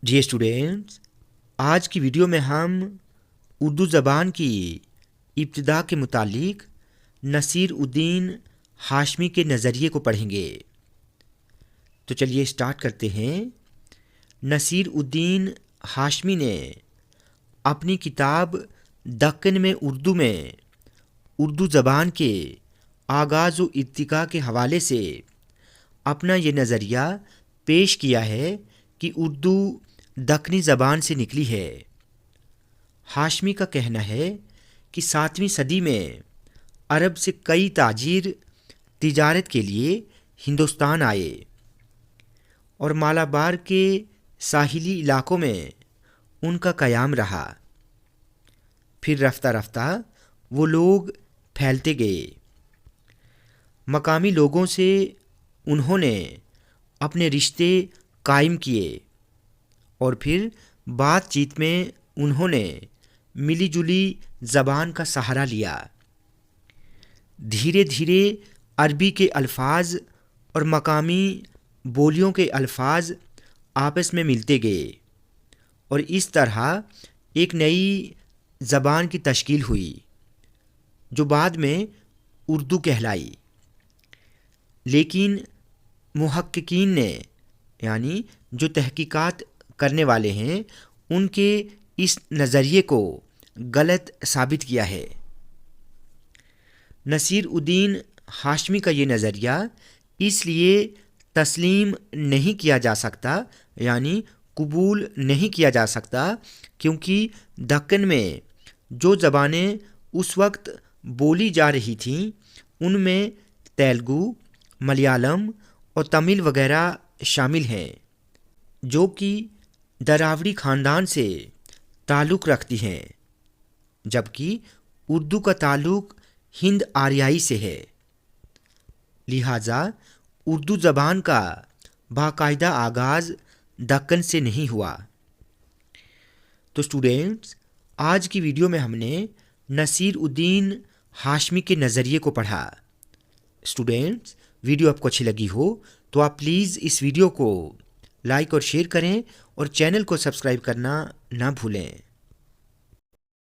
Dear students, आज की video में हम उर्दू ज़बान की इब्तिदा के मुतालिक नसीर उद्दीन हाशमी के नज़रिए को पढ़ेंगे। तो चलिए स्टार्ट करते हैं। नसीर उद्दीन हाशमी ने अपनी किताब दक्कन में उर्दू ज़बान के आगाज़ व इर्तिका के हवाले से अपना ये नज़रिया पेश किया है कि उर्दू दक्कनी ज़बान से निकली है। हाशमी का कहना है कि 7वीं सदी में अरब से कई ताजिर तिजारत के लिए हिंदुस्तान आए और मालाबार के साहिली इलाकों में उनका क़याम रहा। फिर रफ्ता रफ्ता वो लोग फैलते गए। मकामी लोगों से उन्होंने अपने रिश्ते कायम किए और फिर बातचीत में उन्होंने मिली जुली ज़बान का सहारा लिया। धीरे धीरे अरबी के अल्फाज और मकामी बोलियों के अल्फाज आपस में मिलते गए और इस तरह एक नई ज़बान की तश्कील हुई जो बाद में उर्दू कहलाई। लेकिन मुहक्किकीन ने, यानी जो तहकीकात करने वाले हैं, उनके इस नज़रिए को गलत साबित किया है। नसीर उद्दीन हाशमी का ये नज़रिया इसलिए तस्लीम नहीं किया जा सकता, यानी कबूल नहीं किया जा सकता, क्योंकि दक्कन में जो ज़बानें उस वक्त बोली जा रही थीं उनमें तेलुगु, मलयालम और तमिल वगैरह शामिल हैं, जो कि दरावड़ी ख़ानदान से ताल्लुक़ रखती हैं, जबकि उर्दू का ताल्लुक़ हिंद आर्याई से है। लिहाजा उर्दू ज़बान का बाकायदा आगाज़ दक्कन से नहीं हुआ। तो स्टूडेंट्स, आज की वीडियो में हमने नसीर उद्दीन हाशमी के नज़रिए को पढ़ा। स्टूडेंट्स, वीडियो आपको अच्छी लगी हो तो आप प्लीज़ इस वीडियो को लाइक और शेयर करें और चैनल को सब्सक्राइब करना ना भूलें।